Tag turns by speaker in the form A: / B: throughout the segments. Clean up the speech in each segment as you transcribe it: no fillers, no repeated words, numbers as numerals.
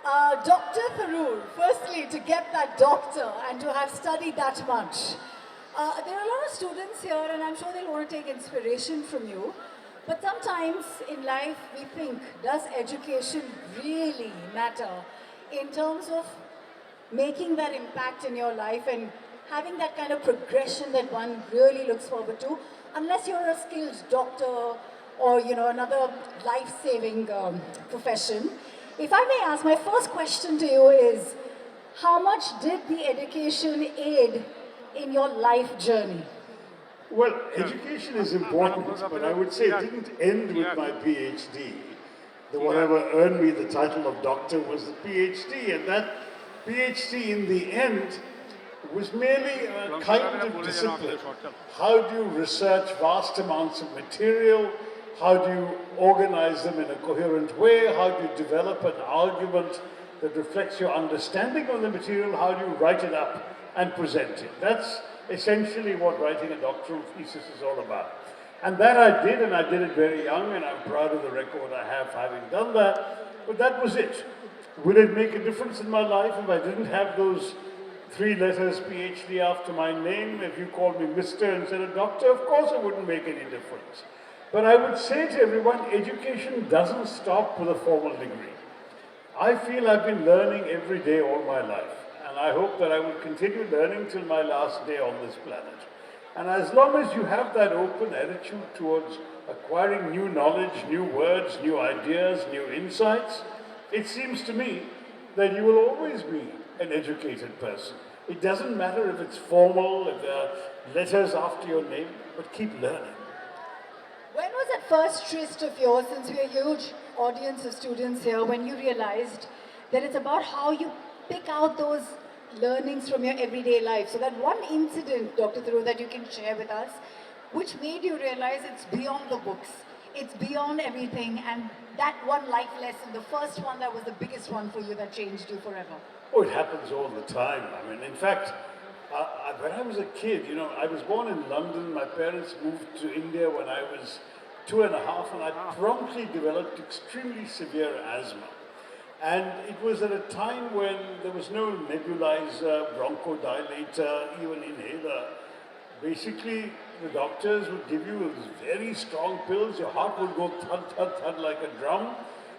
A: Dr. Tharoor, firstly, to get that doctor and to have studied that much. There are a lot of students here, and I'm sure they'll want to take inspiration from you. But sometimes in life, we think, does education really matter in terms of making that impact in your life and having that kind of progression that one really looks forward to, unless you're a skilled doctor or another life-saving profession. If I may ask, my first question to you is, how much did the education aid in your life journey?
B: Well, education is important, but I would say it didn't end with my PhD. Whatever earned me the title of doctor was the PhD, and that PhD in the end was merely a kind of discipline. How do you research vast amounts of material? How do you organize them in a coherent way? How do you develop an argument that reflects your understanding of the material? How do you write it up and present it? That's essentially what writing a doctoral thesis is all about. And that I did, and I did it very young, and I'm proud of the record I have having done that. But that was it. Will it make a difference in my life if I didn't have those 3 letters PhD after my name? If you called me Mr. instead of Doctor, of course it wouldn't make any difference. But I would say to everyone, education doesn't stop with a formal degree. I feel I've been learning every day all my life, and I hope that I will continue learning till my last day on this planet. And as long as you have that open attitude towards acquiring new knowledge, new words, new ideas, new insights, it seems to me that you will always be an educated person. It doesn't matter if it's formal, if there are letters after your name, but keep learning.
A: When was that first tryst of yours, since we're a huge audience of students here, when you realized that it's about how you pick out those learnings from your everyday life? So that one incident, Dr. Tharoor, that you can share with us, which made you realize it's beyond the books, it's beyond everything, and that one life lesson, the first one that was the biggest one for you that changed you forever.
B: Oh, it happens all the time. I mean, in fact, when I was a kid, I was born in London. My parents moved to India when I was 2.5, and I promptly developed extremely severe asthma. And it was at a time when there was no nebulizer, bronchodilator, even inhaler. Basically, the doctors would give you very strong pills. Your heart would go thud, thud, thud like a drum.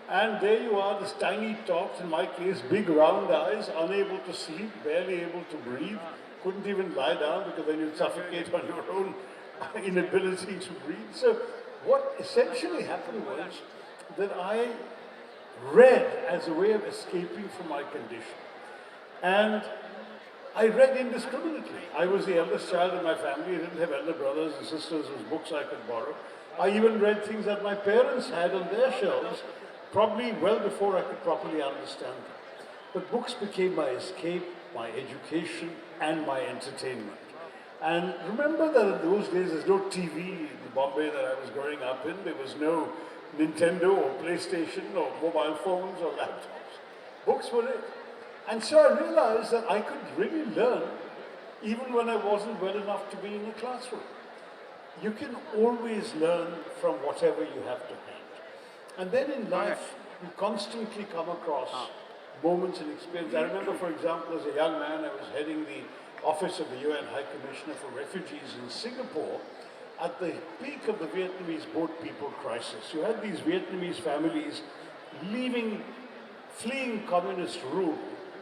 B: And there you are, this tiny tot, in my case, big round eyes, unable to sleep, barely able to breathe, couldn't even lie down because then you'd suffocate on your own inability to breathe. So what essentially happened was that I read as a way of escaping from my condition. And I read indiscriminately. I was the eldest child in my family. I didn't have elder brothers and sisters whose books I could borrow. I even read things that my parents had on their shelves, probably well before I could properly understand them. But books became my escape, my education, and my entertainment. And remember that in those days, there's no TV in Bombay that I was growing up in. There was no Nintendo or PlayStation or mobile phones or laptops. Books were it. And so I realized that I could really learn even when I wasn't well enough to be in a classroom. You can always learn from whatever you have to hand. And then in life, you constantly come across moments and experiences. I remember, for example, as a young man, I was heading the office of the UN High Commissioner for Refugees in Singapore at the peak of the Vietnamese boat people crisis. You had these Vietnamese families fleeing communist rule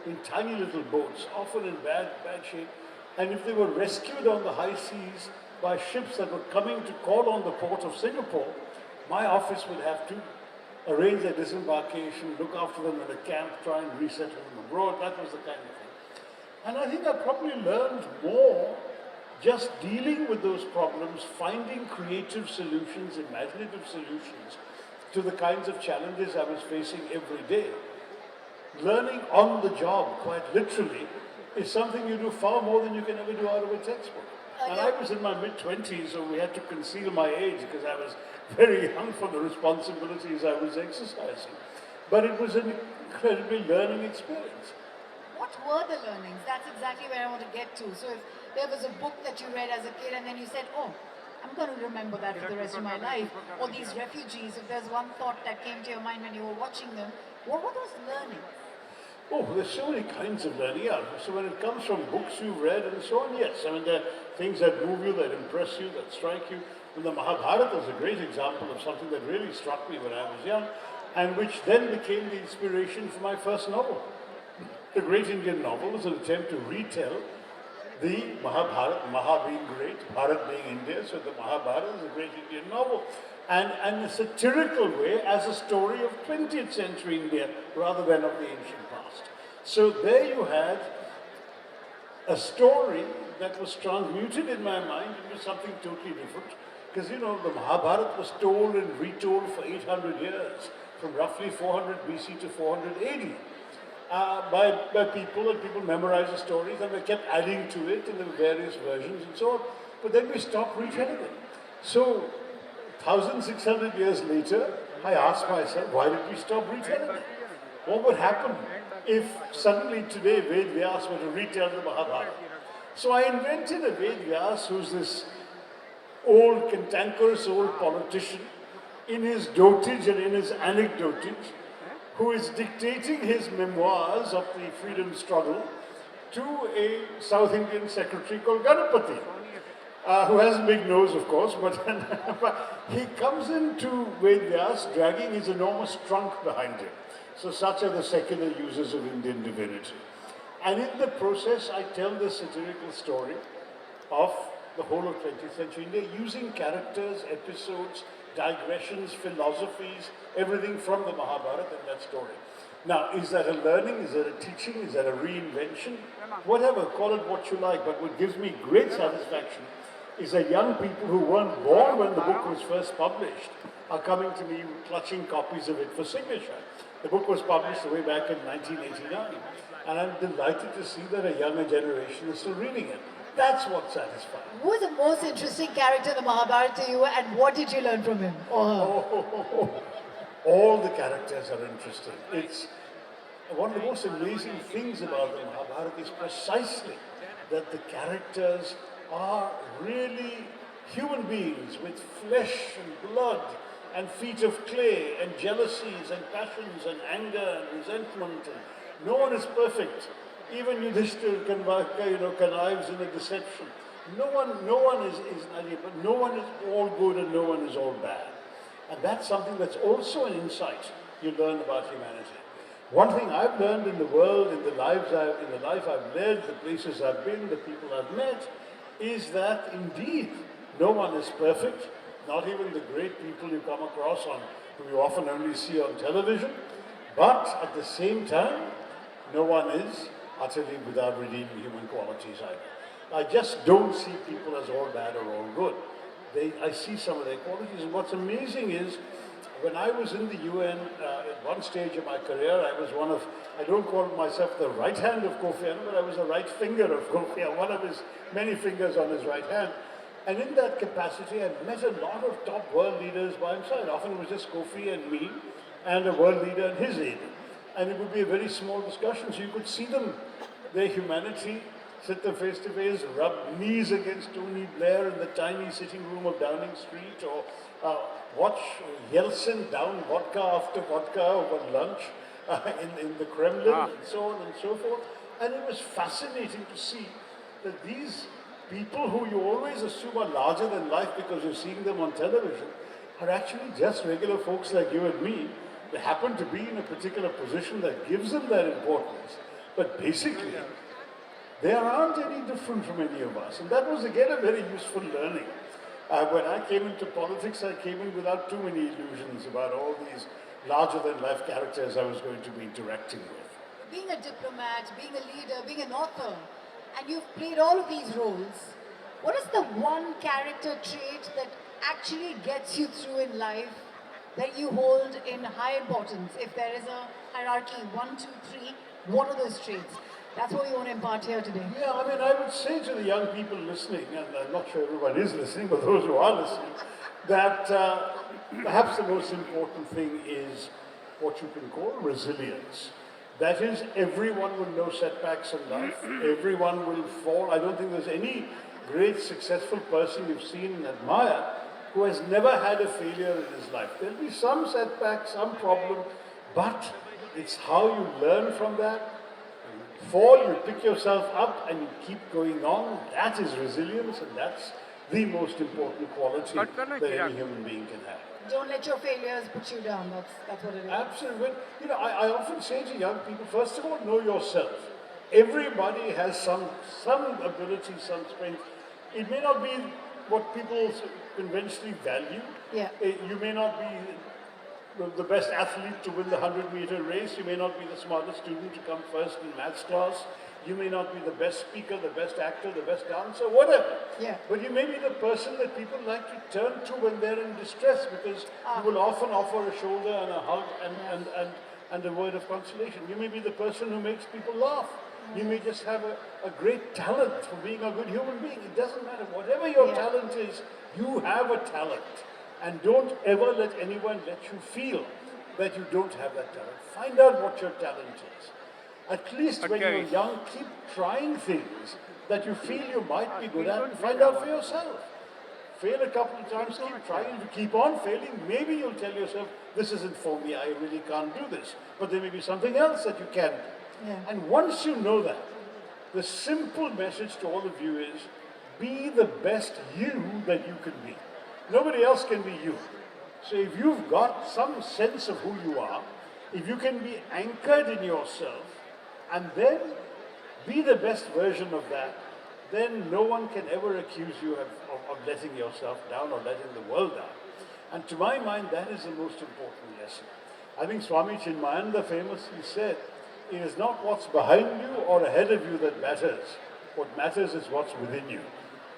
B: in tiny little boats, often in bad shape. And if they were rescued on the high seas by ships that were coming to call on the port of Singapore, my office would have to arrange their disembarkation, look after them in a camp, try and resettle them abroad. That was the kind of thing. And I think I probably learned more just dealing with those problems, finding creative solutions, imaginative solutions to the kinds of challenges I was facing every day. Learning on the job, quite literally, is something you do far more than you can ever do out of a textbook. And I was in my mid-20s, so we had to conceal my age because I was very young for the responsibilities I was exercising. But it was an incredibly learning experience.
A: What were the learnings? That's exactly where I want to get to. So if there was a book that you read as a kid and then you said, oh, I'm going to remember that for the rest of my life, or these refugees, if there's one thought that came to your mind when you were watching them, what were those learnings?
B: Oh, there's so many kinds of learning. Yeah. So when it comes from books you've read and so on, yes. I mean, there are things that move you, that impress you, that strike you. And the Mahabharata is a great example of something that really struck me when I was young, and which then became the inspiration for my first novel. The Great Indian Novel is an attempt to retell the Mahabharata, Maha being great, Bharat being India, so the Mahabharata is a great Indian novel. And a satirical way as a story of 20th century India rather than of the ancient past. So there you had a story that was transmuted in my mind into something totally different. Because you know, the Mahabharata was told and retold for 800 years, from roughly 400 BC to 400 AD. By people, and people memorized the stories, and they kept adding to it in the various versions and so on. But then we stopped retelling it. So, 1,600 years later, I asked myself, why did we stop retelling it? What would happen if suddenly today Ved Vyas were to retell the Mahabharata? So I invented a Ved Vyas who's this old, cantankerous old politician in his dotage and in his anecdotage, who is dictating his memoirs of the freedom struggle to a South Indian secretary called Ganapati, who has a big nose, of course, but he comes into Ved Vyas dragging his enormous trunk behind him. So such are the secular users of Indian divinity. And in the process, I tell the satirical story of the whole of 20th century India, using characters, episodes, digressions, philosophies, everything from the Mahabharata in that story. Now, is that a learning? Is that a teaching? Is that a reinvention? Whatever, call it what you like, but what gives me great satisfaction is that young people who weren't born when the book was first published are coming to me clutching copies of it for signature. The book was published way back in 1989, and I'm delighted to see that a younger generation is still reading it. That's what's satisfying.
A: Who was the most interesting character in the Mahabharata to you, and what did you learn from him or her?
B: All the characters are interesting. It's one of the most amazing things about the Mahabharata is precisely that the characters are really human beings with flesh and blood and feet of clay and jealousies and passions and anger and resentment. And no one is perfect. Even Yudhishthir connives in a deception. No one is naive, but no one is all good and no one is all bad. And that's something that's also an insight you learn about humanity. One thing I've learned in the world, in the life I've led, the places I've been, the people I've met, is that indeed no one is perfect. Not even the great people you come across who you often only see on television. But at the same time, no one is utterly without redeeming human qualities either. I just don't see people as all bad or all good. I see some of their qualities, and what's amazing is, when I was in the UN, at one stage of my career, I was I don't call myself the right hand of Kofi Annan, but I was the right finger of Kofi Annan, one of his many fingers on his right hand. And in that capacity, I met a lot of top world leaders by his side. Often it was just Kofi and me, and a world leader and his aide. And it would be a very small discussion, so you could see them, their humanity, sit them face to face, rub knees against Tony Blair in the tiny sitting room of Downing Street, or watch Yeltsin down vodka after vodka over lunch in the Kremlin, and so on and so forth. And it was fascinating to see that these people who you always assume are larger than life because you're seeing them on television are actually just regular folks like you and me. They happen to be in a particular position that gives them that importance. But basically, they aren't any different from any of us. And that was, again, a very useful learning. When I came into politics, I came in without too many illusions about all these larger-than-life characters I was going to be interacting with.
A: Being a diplomat, being a leader, being an author, and you've played all of these roles, what is the one character trait that actually gets you through in life, that you hold in high importance? If there is a hierarchy, 1, 2, 3, what are those traits? That's what we want to impart here today.
B: Yeah, I mean, I would say to the young people listening, and I'm not sure everyone is listening, but those who are listening, that perhaps the most important thing is what you can call resilience. That is, everyone will know setbacks in life. Everyone will fall. I don't think there's any great successful person you've seen and admire who has never had a failure in his life. There'll be some setback, some problem, but it's how you learn from that, fall, you pick yourself up and you keep going on. That is resilience, and that's the most important quality that any human being can have.
A: Don't let your failures put you down. That's what it is.
B: Absolutely. You know, I often say to young people, first of all, know yourself. Everybody has some ability, some strength. It may not be what people conventionally value.
A: Yeah.
B: You may not be the best athlete to win the 100-meter race. You may not be the smartest student to come first in maths class. You may not be the best speaker, the best actor, the best dancer, whatever.
A: Yeah.
B: But you may be the person that people like to turn to when they're in distress, because you will often offer a shoulder and a hug and a word of consolation. You may be the person who makes people laugh. You may just have a great talent for being a good human being. It doesn't matter. Whatever your talent is, you have a talent. And don't ever let anyone let you feel that you don't have that talent. Find out what your talent is. At least when you're young, keep trying things that you feel you might be good at and find out for yourself. Fail a couple of times, keep trying. If you keep on failing, maybe you'll tell yourself, this isn't for me, I really can't do this. But there may be something else that you can do.
A: Yeah.
B: And once you know that, the simple message to all of you is, be the best you that you can be. Nobody else can be you. So if you've got some sense of who you are, if you can be anchored in yourself, and then be the best version of that, then no one can ever accuse you of letting yourself down or letting the world down. And to my mind, that is the most important lesson. I think Swami Chinmayananda famously said, it is not what's behind you or ahead of you that matters. What matters is what's within you.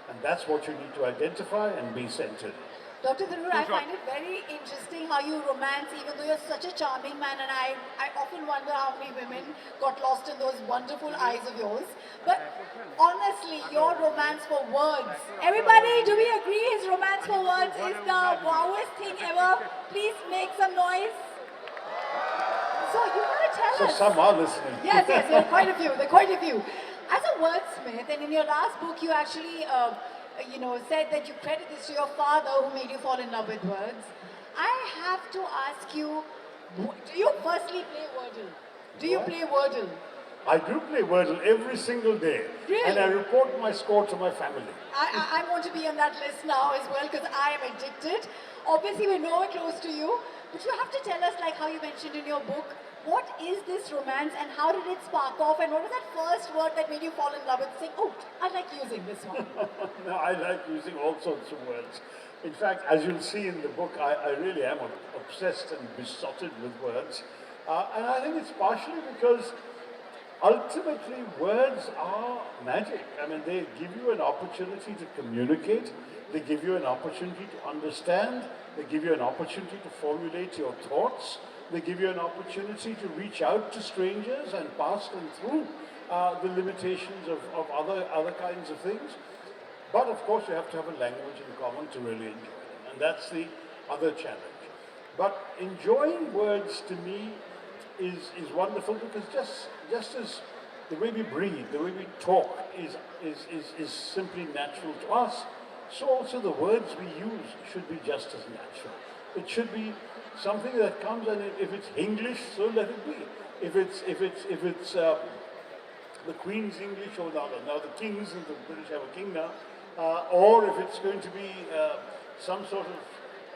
B: And that's what you need to identify and be centered.
A: Dr. Tharoor, I find it very interesting how you romance, even though you're such a charming man, and I often wonder how many women got lost in those wonderful eyes of yours. But honestly, your romance for words. Everybody, do we agree his romance for words is the wowest thing ever? Please make some noise. So you want to tell us?
B: So some are listening.
A: Yes, there are quite a few. There are quite a few. As a wordsmith, and in your last book, you actually said that you credit this to your father who made you fall in love with words. I have to ask you, do you firstly play Wordle? Do you play Wordle?
B: I do play Wordle every single day.
A: Really?
B: And I report my score to my family.
A: I want to be on that list now as well because I am addicted. Obviously, we're nowhere close to you. But you have to tell us, like how you mentioned in your book, what is this romance and how did it spark off, and what was that first word that made you fall in love with saying, oh, I like using this one?
B: No, I like using all sorts of words. In fact, as you'll see in the book, I really am obsessed and besotted with words. And I think it's partially because ultimately words are magic. I mean, they give you an opportunity to communicate. They give you an opportunity to understand. They give you an opportunity to formulate your thoughts. They give you an opportunity to reach out to strangers and pass them through the limitations of other kinds of things. But of course, you have to have a language in common to really enjoy them. And that's the other challenge. But enjoying words to me is wonderful because just as the way we breathe, the way we talk is simply natural to us, so also the words we use should be just as natural. It should be something that comes, and if it's English, so let it be. If it's the Queen's English, or now the King's, and the British have a king now, or if it's going to be some sort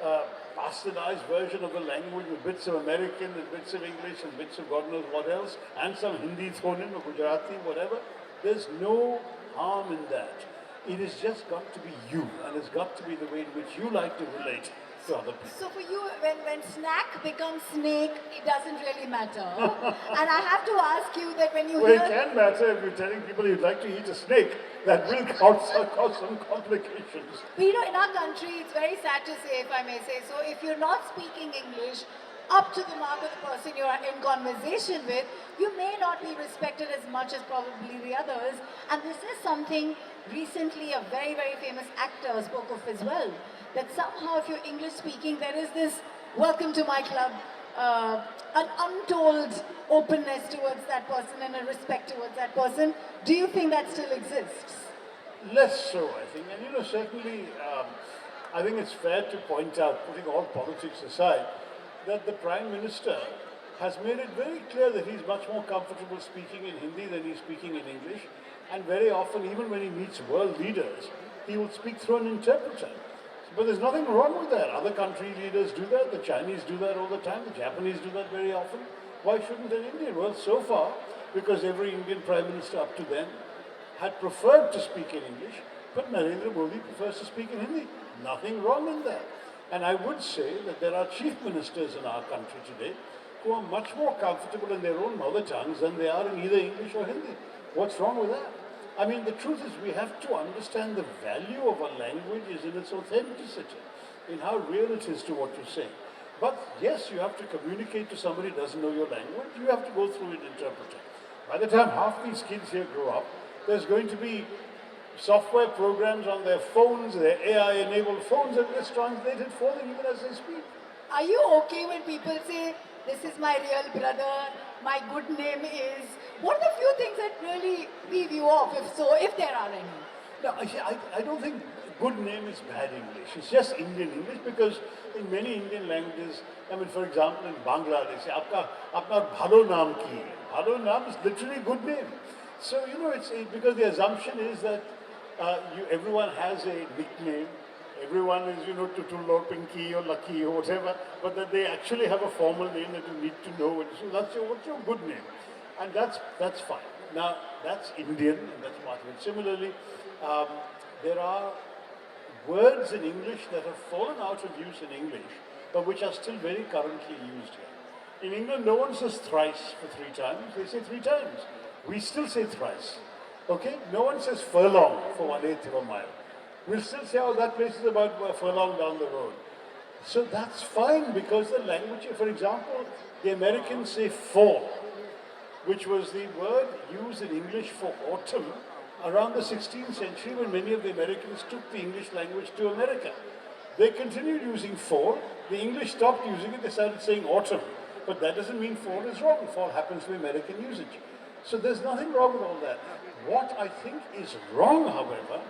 B: of bastardized version of the language with bits of American and bits of English and bits of God knows what else, and some Hindi thrown in, or Gujarati, whatever, there's no harm in that. It has just got to be you, and it's got to be the way in which you like to relate to other people.
A: So for you, when snack becomes snake, it doesn't really matter. And I have to ask you that when you
B: Well,
A: hear...
B: it can matter if you're telling people you'd like to eat a snake. That will cause some complications.
A: But in our country, it's very sad to say, if I may say so, if you're not speaking English up to the mark of the person you're in conversation with, you may not be respected as much as probably the others. And this is something recently a very, very famous actor spoke of as well. That somehow if you're English speaking, there is this welcome to my club, an untold openness towards that person and a respect towards that person. Do you think that still exists?
B: Less so, I think. And certainly, I think it's fair to point out, putting all politics aside, that the Prime Minister has made it very clear that he's much more comfortable speaking in Hindi than he's speaking in English. And very often, even when he meets world leaders, he will speak through an interpreter. But there's nothing wrong with that. Other country leaders do that. The Chinese do that all the time. The Japanese do that very often. Why shouldn't an Indian? Well, so far, because every Indian Prime Minister up to then had preferred to speak in English, but Narendra Modi prefers to speak in Hindi. Nothing wrong in that. And I would say that there are chief ministers in our country today who are much more comfortable in their own mother tongues than they are in either English or Hindi. What's wrong with that? I mean, the truth is we have to understand the value of a language is in its authenticity, in how real it is to what you're saying. But yes, you have to communicate to somebody who doesn't know your language. You have to go through an interpreter. By the time half these kids here grow up, there's going to be software programs on their phones, their AI-enabled phones, and it's translated for them even as they speak.
A: Are you okay when people say, this is my real brother, my good name is... What are the few things that really leave you off, if there are any?
B: No, I don't think good name is bad English. It's just Indian English because in many Indian languages, I mean, for example, in Bangla, they say, Apna bhalo naam ki. Bhalo naam is literally good name. So, you know, it's because the assumption is that everyone has a nickname. Everyone is, you know, Tutul or Pinky or Lucky or whatever, but that they actually have a formal name that you need to know. And so that's what's your good name? And that's fine. Now, that's Indian, and that's part of it. Similarly, there are words in English that have fallen out of use in English, but which are still very currently used here. In England, no one says thrice for 3 times. They say 3 times. We still say thrice. Okay? No one says furlong for 1/8 of a mile. We'll still say, oh, that place is about a furlong down the road. So that's fine because the language, for example, the Americans say fall, which was the word used in English for autumn around the 16th century when many of the Americans took the English language to America. They continued using fall. The English stopped using it. They started saying autumn. But that doesn't mean fall is wrong. Fall happens to be American usage. So there's nothing wrong with all that. What I think is wrong, however,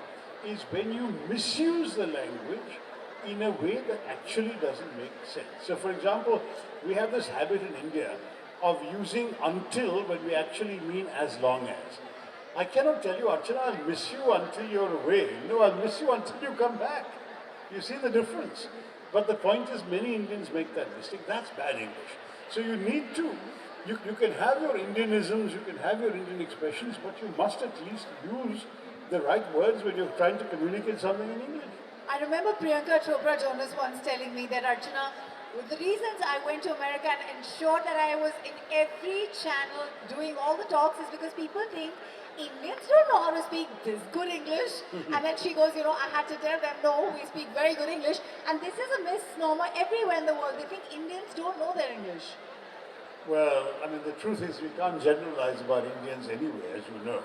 B: is when you misuse the language in a way that actually doesn't make sense. So for example, we have this habit in India of using until when we actually mean as long as. I cannot tell you, Archana, I'll miss you until you're away. No, I'll miss you until you come back. You see the difference? But the point is many Indians make that mistake. That's bad English. So you need to, you can have your Indianisms, you can have your Indian expressions, but you must at least use the right words when you're trying to communicate something in English.
A: I remember Priyanka Chopra Jonas once telling me that, Archana, the reasons I went to America and ensured that I was in every channel doing all the talks is because people think Indians don't know how to speak this good English. And then she goes, you know, I had to tell them, no, we speak very good English. And this is a misnomer everywhere in the world. They think Indians don't know their English.
B: Well, I mean, the truth is we can't generalize about Indians anyway, as you know.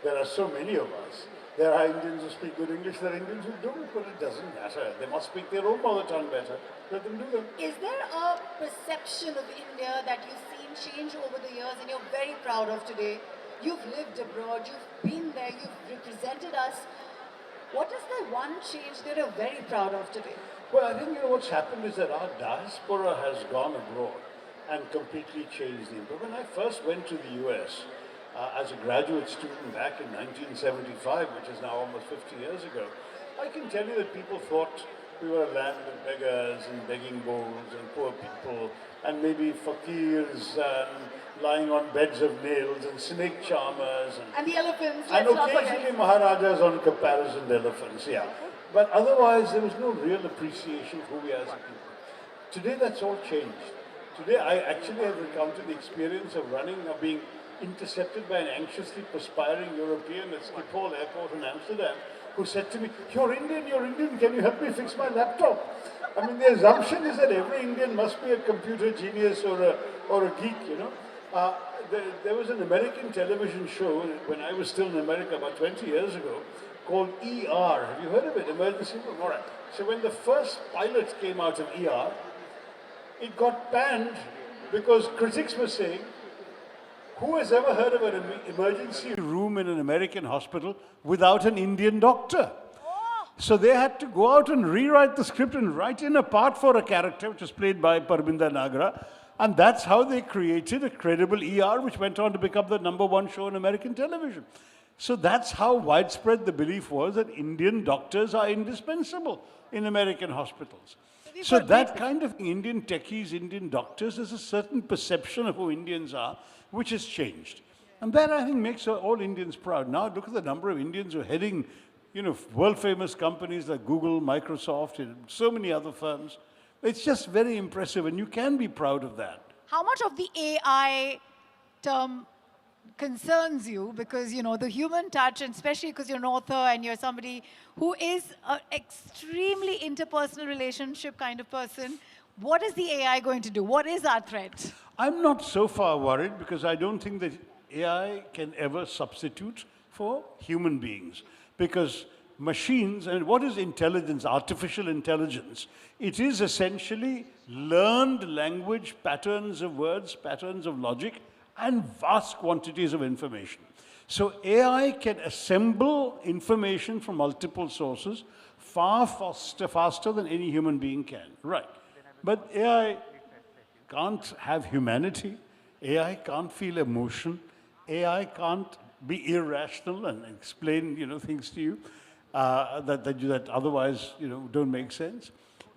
B: There are so many of us. There are Indians who speak good English, there are Indians who don't, but it doesn't matter. They must speak their own mother tongue better. Let them do that.
A: Is there a perception of India that you've seen change over the years and you're very proud of today? You've lived abroad, you've been there, you've represented us. What is the one change that you're very proud of today?
B: Well, I think, you know, what's happened is that our diaspora has gone abroad and completely changed the impact. When I first went to the US, as a graduate student back in 1975, which is now almost 50 years ago, I can tell you that people thought we were a land of beggars and begging bowls and poor people and maybe fakirs lying on beds of nails and snake charmers.
A: And the elephants.
B: And occasionally Maharajas on caparisoned elephants, yeah. But otherwise there was no real appreciation of who we are as a people. Today that's all changed. Today I actually have recounted the experience of being intercepted by an anxiously perspiring European at Schiphol Airport in Amsterdam, who said to me, you're Indian, can you help me fix my laptop? I mean, the assumption is that every Indian must be a computer genius or a geek, you know. There was an American television show when I was still in America about 20 years ago called ER. Have you heard of it? Emergency Room? All right. So when the first pilot came out of ER, it got banned because critics were saying, who has ever heard of an emergency room in an American hospital without an Indian doctor? So they had to go out and rewrite the script and write in a part for a character which was played by Parminder Nagra, And that's how they created a credible ER, which went on to become the #1 show on American television. So that's how widespread the belief was that Indian doctors are indispensable in American hospitals. So that kind of Indian techies, Indian doctors, there's a certain perception of who Indians are, which has changed. And that, I think, makes all Indians proud. Now look at the number of Indians who are heading, world-famous companies like Google, Microsoft, and so many other firms. It's just very impressive, and you can be proud of that.
A: How much of the AI term concerns you? Because, the human touch, and especially because you're an author and you're somebody who is an extremely interpersonal relationship kind of person, what is the AI going to do? What is our threat?
B: I'm not so far worried because I don't think that AI can ever substitute for human beings. Because machines, and what is intelligence, artificial intelligence? It is essentially learned language, patterns of words, patterns of logic, and vast quantities of information. So AI can assemble information from multiple sources far faster than any human being can. Right. But AI can't have humanity. AI can't feel emotion. AI can't be irrational and explain, things to you that otherwise, don't make sense.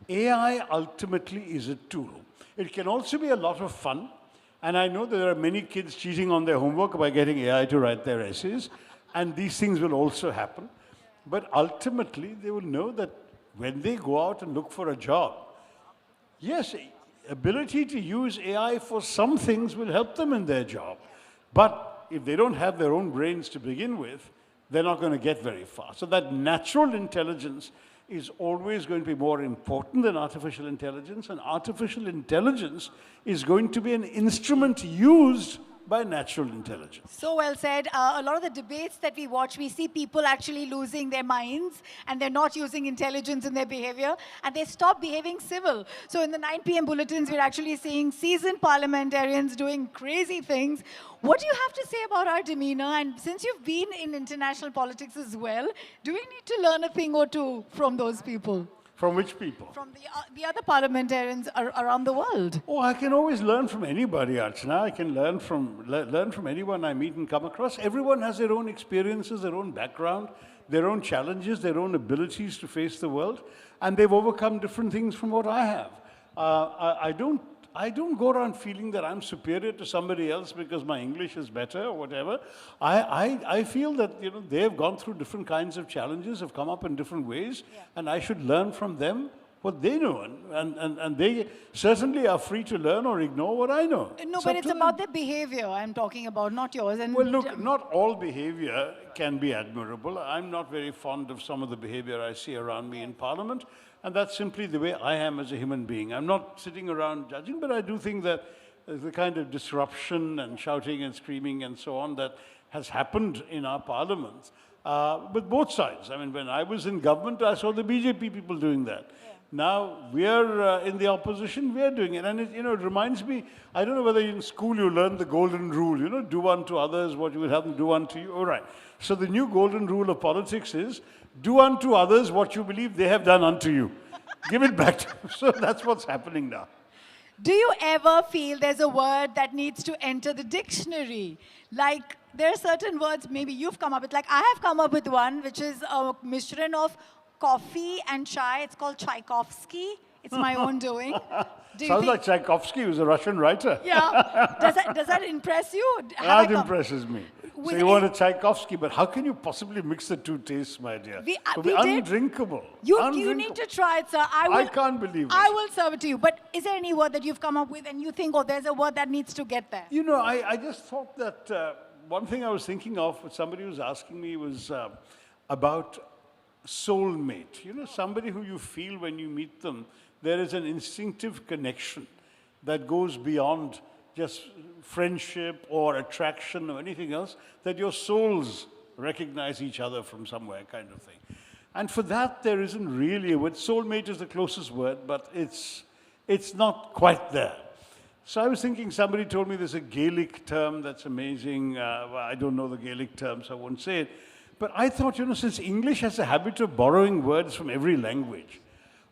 B: AI ultimately is a tool. It can also be a lot of fun. And I know that there are many kids cheating on their homework by getting AI to write their essays. And these things will also happen. But ultimately, they will know that when they go out and look for a job, yes, ability to use AI for some things will help them in their job. But if they don't have their own brains to begin with, they're not going to get very far. So that natural intelligence is always going to be more important than artificial intelligence, and artificial intelligence is going to be an instrument used by natural intelligence.
A: So well said. A lot of the debates that we watch, we see people actually losing their minds and they're not using intelligence in their behavior and they stop behaving civil. So in the 9 p.m. bulletins, we're actually seeing seasoned parliamentarians doing crazy things. What do you have to say about our demeanor? And since you've been in international politics as well, do we need to learn a thing or two from those people?
B: From which people?
A: From the other parliamentarians around the world.
B: Oh, I can always learn from anybody, Archana. I can learn from anyone I meet and come across. Everyone has their own experiences, their own background, their own challenges, their own abilities to face the world, and they've overcome different things from what I have. I don't go around feeling that I'm superior to somebody else because my English is better or whatever. I feel that they've gone through different kinds of challenges, have come up in different ways, and I should learn from them what they know. And they certainly are free to learn or ignore what I know.
A: No, but it's about their behavior I'm talking about, not yours. And
B: well, look, not all behavior can be admirable. I'm not very fond of some of the behavior I see around me in Parliament. And that's simply the way I am as a human being. I'm not sitting around judging, but I do think that the kind of disruption and shouting and screaming and so on that has happened in our parliaments, with both sides. I mean, when I was in government, I saw the BJP people doing that. Yeah. Now, we're in the opposition, we're doing it. And it reminds me, I don't know whether in school you learned the golden rule, do unto others what you would have them do unto you. All right. So the new golden rule of politics is, do unto others what you believe they have done unto you. Give it back to them. So that's what's happening now.
A: Do you ever feel there's a word that needs to enter the dictionary? Like, there are certain words maybe you've come up with. Like, I have come up with one, which is a mishran of coffee and chai. It's called Tchaikovsky. It's my own doing.
B: Sounds like Tchaikovsky, who's a Russian writer.
A: Yeah. Does that impress you?
B: That impresses me. So you want a Tchaikovsky, but how can you possibly mix the two tastes, my dear? It would be undrinkable.
A: You need to try it, sir.
B: I can't believe it.
A: I will serve it to you. But is there any word that you've come up with and you think, oh, there's a word that needs to get there?
B: I just thought that one thing I was thinking of, somebody was asking me, was about soulmate. Somebody who you feel when you meet them, there is an instinctive connection that goes beyond just friendship or attraction or anything else, that your souls recognize each other from somewhere kind of thing. And for that, there isn't really a word. Soulmate is the closest word, but it's not quite there. So I was thinking, somebody told me there's a Gaelic term that's amazing. I don't know the Gaelic term, so I won't say it. But I thought, since English has a habit of borrowing words from every language,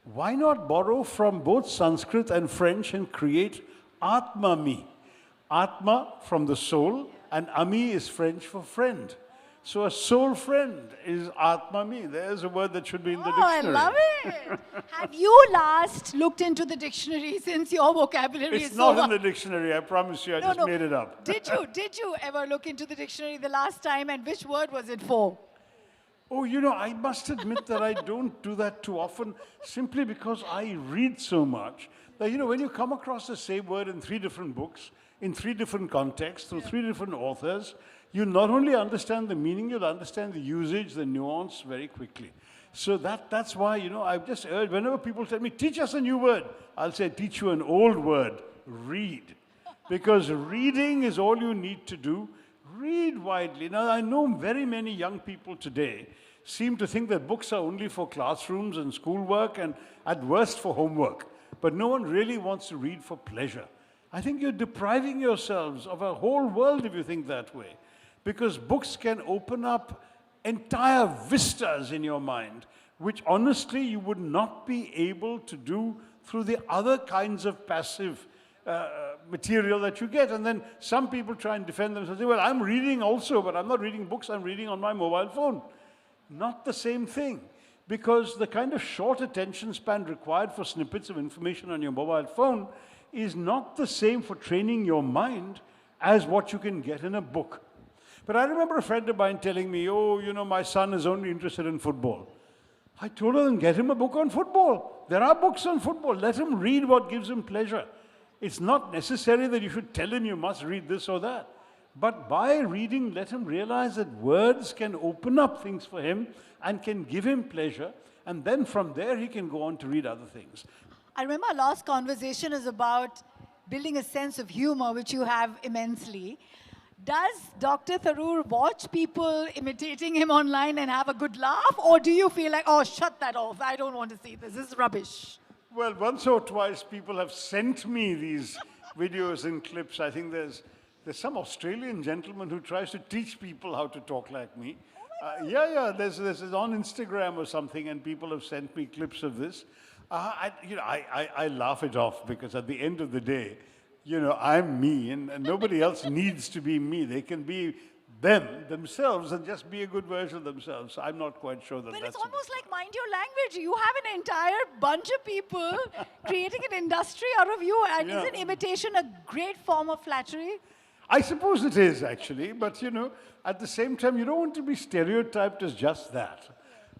B: why not borrow from both Sanskrit and French and create Atma me. Atma from the soul, and ami is French for friend. So a soul friend is Atma me. There's a word that should be in the dictionary.
A: I love it. Have you last looked into the dictionary since your vocabulary
B: It's
A: is
B: not
A: so
B: in the dictionary, I promise you. I just made it up.
A: Did you ever look into the dictionary the last time, and which word was it for?
B: Oh, you know, I must admit that I don't do that too often, simply because I read so much that, you know, when you come across the same word in 3 different books, in 3 different contexts, through 3 different authors, you not only understand the meaning, you'll understand the usage, the nuance very quickly. So that's why, you know, I've just urged, whenever people tell me, teach us a new word, I'll say, teach you an old word, read. Because reading is all you need to do. Read widely. Now, I know very many young people today seem to think that books are only for classrooms and schoolwork and at worst for homework. But no one really wants to read for pleasure. I think you're depriving yourselves of a whole world if you think that way. Because books can open up entire vistas in your mind, which honestly you would not be able to do through the other kinds of passive material that you get. And then some people try and defend themselves, say, well, I'm reading also, but I'm not reading books, I'm reading on my mobile phone. Not the same thing. Because the kind of short attention span required for snippets of information on your mobile phone is not the same for training your mind as what you can get in a book. But I remember a friend of mine telling me, oh, you know, my son is only interested in football. I told her, then get him a book on football. There are books on football. Let him read what gives him pleasure. It's not necessary that you should tell him you must read this or that. But by reading, let him realize that words can open up things for him and can give him pleasure. And then from there, he can go on to read other things.
A: I remember our last conversation is about building a sense of humor, which you have immensely. Does Dr. Tharoor watch people imitating him online and have a good laugh? Or do you feel like, oh, shut that off, I don't want to see this, this is rubbish?
B: Well, once or twice people have sent me these videos and clips. I think there's some Australian gentleman who tries to teach people how to talk like me. There's on Instagram or something, and people have sent me clips of this. I laugh it off because at the end of the day, you know, I'm me, and nobody else needs to be me. They can be themselves, and just be a good version of themselves. I'm not quite sure that
A: but
B: that's...
A: But it's almost like mind your language. You have an entire bunch of people creating an industry out of you. And isn't imitation a great form of flattery?
B: I suppose it is, actually. But, you know, at the same time, you don't want to be stereotyped as just that.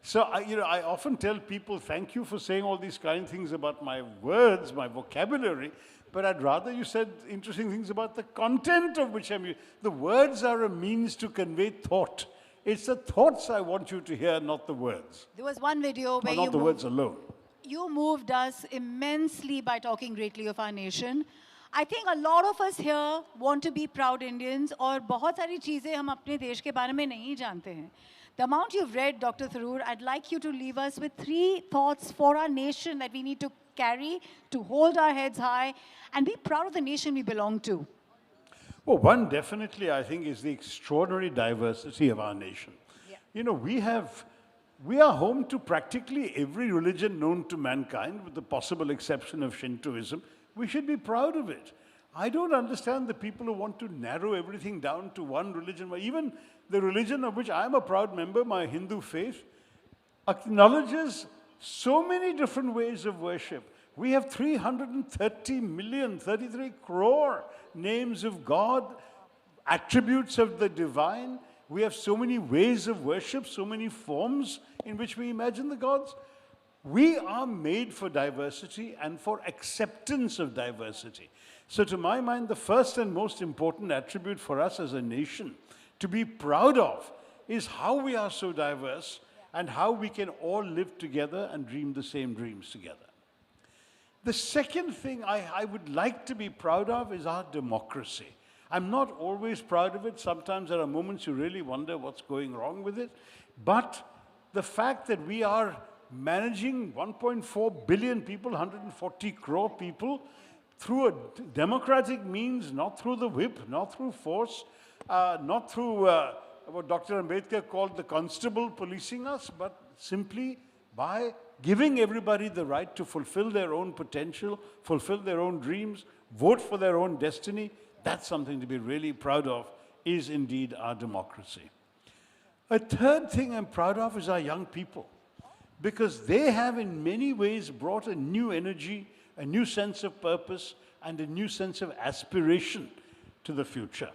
B: So, I often tell people, thank you for saying all these kind things about my words, my vocabulary, but I'd rather you said interesting things about the content of which I'm using. The words are a means to convey thought. It's the thoughts I want you to hear, not the words.
A: There was one video where
B: not the words alone.
A: You moved us immensely by talking greatly of our nation. I think a lot of us here want to be proud Indians, और बहुत सारी चीजें हम अपने देश के बारे में नहीं जानते हैं. The amount you've read, Dr. Tharoor, I'd like you to leave us with 3 thoughts for our nation that we need to carry, to hold our heads high, and be proud of the nation we belong to.
B: Well, one definitely, I think, is the extraordinary diversity of our nation. Yeah. You know, we are home to practically every religion known to mankind, with the possible exception of Shintoism. We should be proud of it. I don't understand the people who want to narrow everything down to one religion. Even the religion of which I'm a proud member, my Hindu faith, acknowledges so many different ways of worship. We have 330 million, 33 crore names of God, attributes of the divine. We have so many ways of worship, so many forms in which we imagine the gods. We are made for diversity and for acceptance of diversity. So to my mind, the first and most important attribute for us as a nation to be proud of is how we are so diverse and how we can all live together and dream the same dreams together. The second thing I would like to be proud of is our democracy. I'm not always proud of it. Sometimes there are moments you really wonder what's going wrong with it. But the fact that we are managing 1.4 billion people, 140 crore people, through a democratic means, not through the whip, not through force, not through what Dr. Ambedkar called the constable policing us, but simply by giving everybody the right to fulfill their own potential, fulfill their own dreams, vote for their own destiny, that's something to be really proud of, is indeed our democracy. A third thing I'm proud of is our young people, because they have in many ways brought a new energy, a new sense of purpose, and a new sense of aspiration to the future.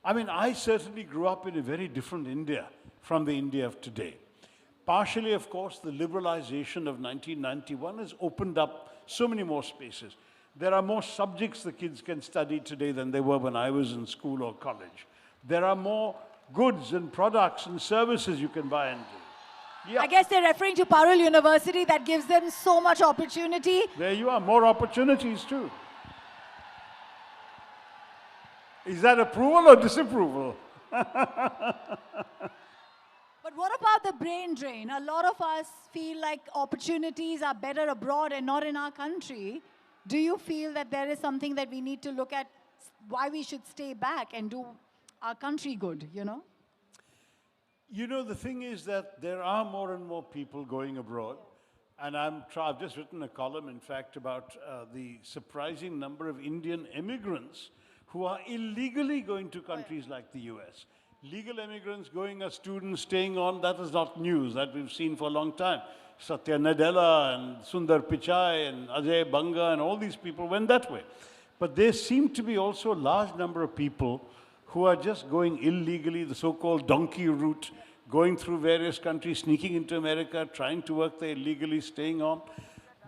B: I mean, I certainly grew up in a very different India from the India of today. Partially, of course, the liberalization of 1991 has opened up so many more spaces. There are more subjects the kids can study today than there were when I was in school or college. There are more goods and products and services you can buy and do. Yeah.
A: I guess they're referring to Parul University that gives them so much opportunity.
B: There you are, more opportunities too. Is that approval or disapproval?
A: But what about the brain drain? A lot of us feel like opportunities are better abroad and not in our country. Do you feel that there is something that we need to look at, why we should stay back and do our country good, you know?
B: You know, the thing is that there are more and more people going abroad. And I've just written a column, in fact, about the surprising number of Indian immigrants who are illegally going to countries like the US. Legal immigrants going as students, staying on, that is not news. That we've seen for a long time. Satya Nadella and Sundar Pichai and Ajay Banga and all these people went that way. But there seem to be also a large number of people who are just going illegally, the so-called donkey route, going through various countries, sneaking into America, trying to work there illegally, staying on.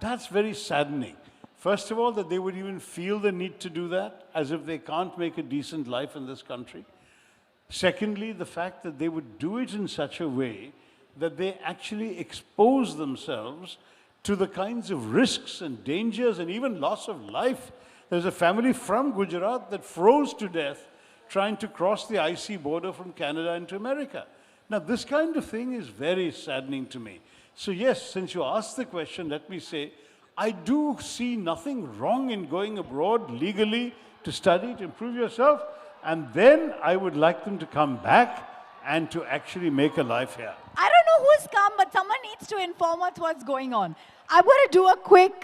B: That's very saddening. First of all, that they would even feel the need to do that, as if they can't make a decent life in this country. Secondly, the fact that they would do it in such a way that they actually expose themselves to the kinds of risks and dangers and even loss of life. There's a family from Gujarat that froze to death trying to cross the icy border from Canada into America. Now, this kind of thing is very saddening to me. So yes, since you asked the question, let me say, I do see nothing wrong in going abroad legally to study, to improve yourself, and then I would like them to come back and to actually make a life here.
A: I don't know who's come, but someone needs to inform us what's going on. I'm going to do a quick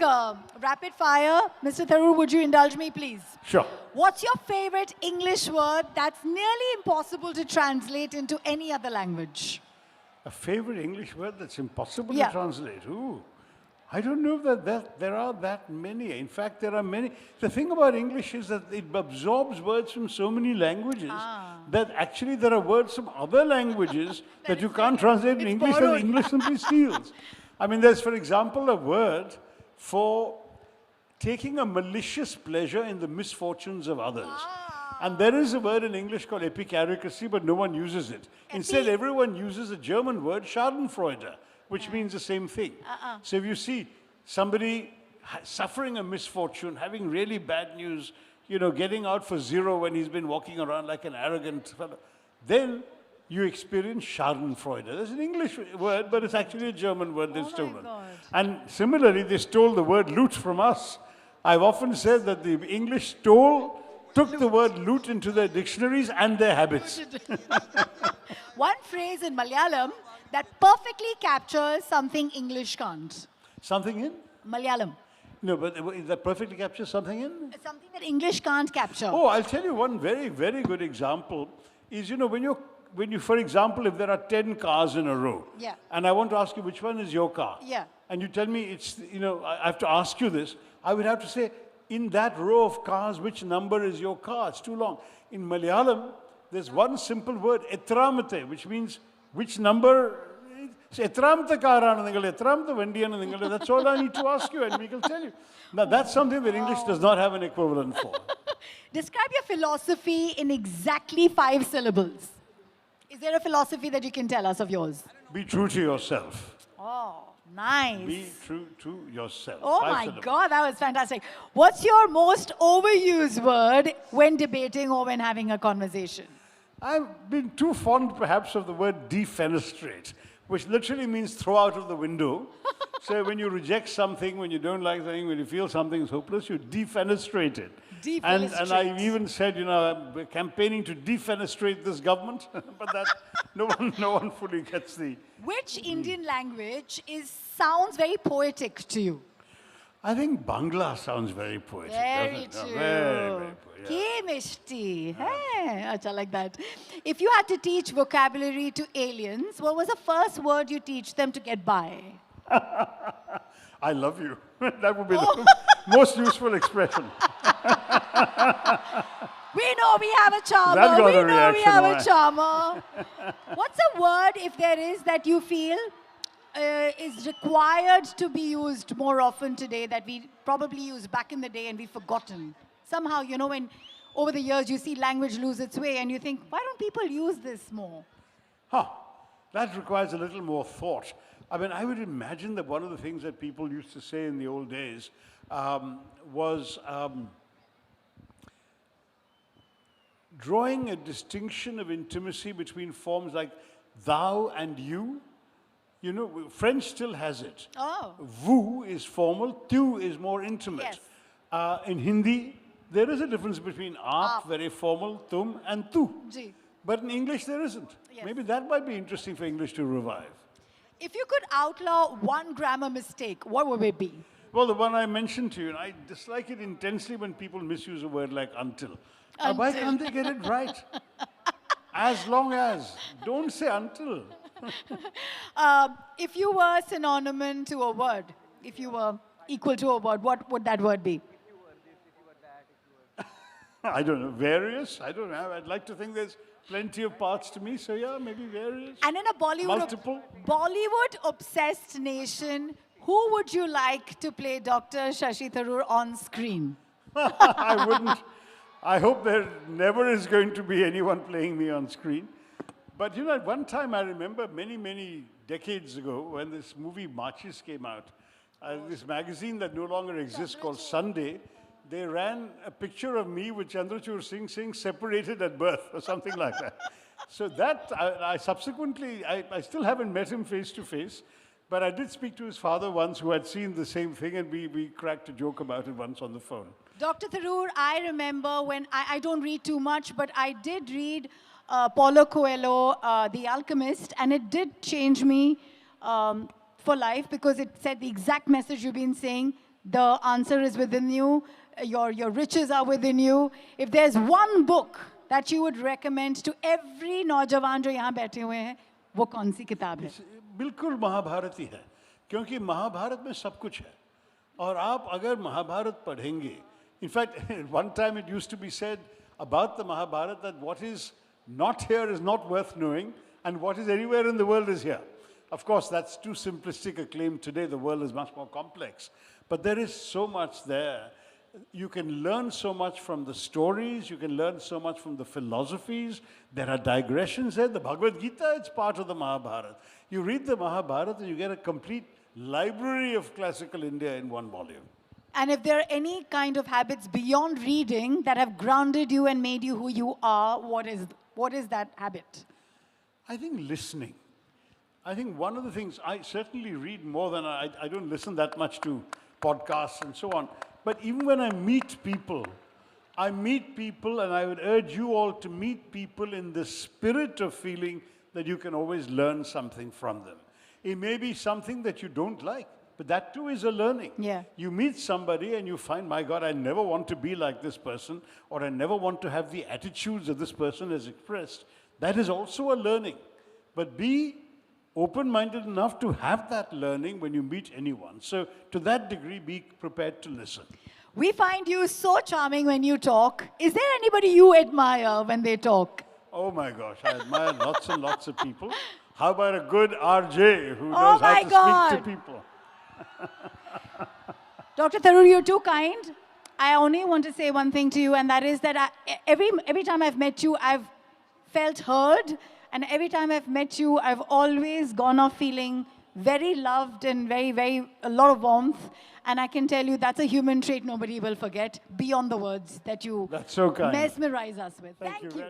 A: rapid fire. Mr. Tharoor, would you indulge me, please?
B: Sure.
A: What's your favorite English word that's nearly impossible to translate into any other language?
B: A favorite English word that's impossible
A: Yeah.
B: to translate? Ooh. I don't know that there are that many. In fact, there are many. The thing about English is that it absorbs words from so many languages that actually there are words from other languages that you can't translate in English that English simply steals. I mean, there's, for example, a word for taking a malicious pleasure in the misfortunes of others. And there is a word in English called epicaricacy, but no one uses it. Instead, everyone uses a German word, Schadenfreude, which means the same thing. So if you see somebody suffering a misfortune, having really bad news, you know, getting out for zero when he's been walking around like an arrogant fellow, then you experience Schadenfreude. There's an English word, but it's actually a German word they've stolen. And similarly, they stole the word loot from us. I've often said that the English took the word loot into their dictionaries and their habits.
A: One phrase in Malayalam that perfectly captures something English can't.
B: Something in?
A: Malayalam.
B: No, but that perfectly captures something in?
A: Something that English can't capture.
B: Oh, I'll tell you one very, very good example is, you know, when you, for example, if there are 10 cars in a row,
A: Yeah.
B: and I want to ask you which one is your car,
A: Yeah.
B: and you tell me it's, you know, I have to ask you this, I would have to say, in that row of cars, which number is your car? It's too long. In Malayalam, there's one simple word, etramate, which means which number. So etramate karana ningal, etramate vendiyana ningal. That's all I need to ask you, and we will tell you. Now, that's something that English does not have an equivalent for.
A: Describe your philosophy in exactly 5 syllables. Is there a philosophy that you can tell us of yours?
B: Be true to yourself.
A: Oh, nice.
B: Be true to yourself.
A: Oh
B: 5
A: my
B: syllables.
A: God, that was fantastic. What's your most overused word when debating or when having a conversation?
B: I've been too fond, perhaps, of the word defenestrate, which literally means throw out of the window. So when you reject something, when you don't like something, when you feel something is hopeless, you defenestrate it. And I even said, you know, I'm campaigning to defenestrate this government, but that no one fully gets the.
A: Which Indian language sounds very poetic to you?
B: I think Bangla sounds very poetic,
A: Very
B: doesn't it?
A: true.
B: Very poetic.
A: Ki mishti. Hey, acha, like that. If you had to teach vocabulary to aliens, what was the first word you teach them to get by?
B: I love you. That would be the most useful expression.
A: We know we have a charmer.
B: That got
A: We
B: a
A: know we
B: reaction,
A: have
B: all
A: a
B: right.
A: charmer. What's a word, if there is, that you feel is required to be used more often today that we probably used back in the day and we've forgotten? Somehow, you know, when over the years you see language lose its way and you think, why don't people use this more?
B: That requires a little more thought. I mean, I would imagine that one of the things that people used to say in the old days was drawing a distinction of intimacy between forms like thou and you. You know, French still has it.
A: Oh.
B: Vous is formal, tu is more intimate.
A: Yes.
B: In Hindi, there is a difference between aap, very formal, tum, and tu.
A: Ji.
B: But in English, there isn't.
A: Yes.
B: Maybe that might be interesting for English to revive.
A: If you could outlaw one grammar mistake, what would it be?
B: Well, the one I mentioned to you, and I dislike it intensely when people misuse a word like until. Why can't they get it right? As long as. Don't say until.
A: If you were synonymous to a word, if you were equal to a word, what would that word be?
B: I don't know. Various? I don't know. I'd like to think there's plenty of parts to me, so yeah, maybe various.
A: And in a
B: Multiple.
A: Bollywood-obsessed nation, who would you like to play Dr. Shashi Tharoor on screen?
B: I wouldn't. I hope there never is going to be anyone playing me on screen. But you know, at one time I remember many, many decades ago when this movie Marches came out, this magazine that no longer exists called Sunday, they ran a picture of me with Chandrachur Singh separated at birth or something like that. So that, I subsequently, I still haven't met him face to face, but I did speak to his father once who had seen the same thing and we cracked a joke about it once on the phone.
A: Dr. Tharoor, I remember when, I don't read too much, but I did read Paulo Coelho, The Alchemist, and it did change me for life because it said the exact message you've been saying. The answer is within you. Your riches are within you. If there's one book that you would recommend to every नौजवान जो यहाँ बैठे हुए हैं, वो कौन सी किताब है?
B: बिल्कुल महाभारत ही है, क्योंकि महाभारत में सब कुछ है. और आप अगर महाभारत पढ़ेंगे, in fact, one time it used to be said about the Mahabharata that what is not here is not worth knowing, and what is anywhere in the world is here. Of course, that's too simplistic a claim today. The world is much more complex. But there is so much there. You can learn so much from the stories. You can learn so much from the philosophies. There are digressions there. The Bhagavad Gita, it's part of the Mahabharata. You read the Mahabharata and you get a complete library of classical India in one volume.
A: And if there are any kind of habits beyond reading that have grounded you and made you who you are, what is that habit?
B: I think listening. I think one of the things, I certainly read more than I don't listen that much to podcasts and so on. But even when I meet people and I would urge you all to meet people in the spirit of feeling that you can always learn something from them. It may be something that you don't like, but that too is a learning.
A: Yeah.
B: You meet somebody and you find, my God, I never want to be like this person, or I never want to have the attitudes that this person has expressed. That is also a learning. But be open-minded enough to have that learning when you meet anyone. So to that degree, be prepared to listen.
A: We find you so charming when you talk. Is there anybody you admire when they talk?
B: Oh my gosh, I admire lots and lots of people. How about a good RJ who knows how to speak to people?
A: Dr. Tharoor, you're too kind. I only want to say one thing to you, and that is that every time I've met you, I've felt heard. And every time I've met you, I've always gone off feeling very loved and a lot of warmth. And I can tell you that's a human trait nobody will forget beyond the words that you
B: That's so kind.
A: mesmerize us with.
B: Thank you.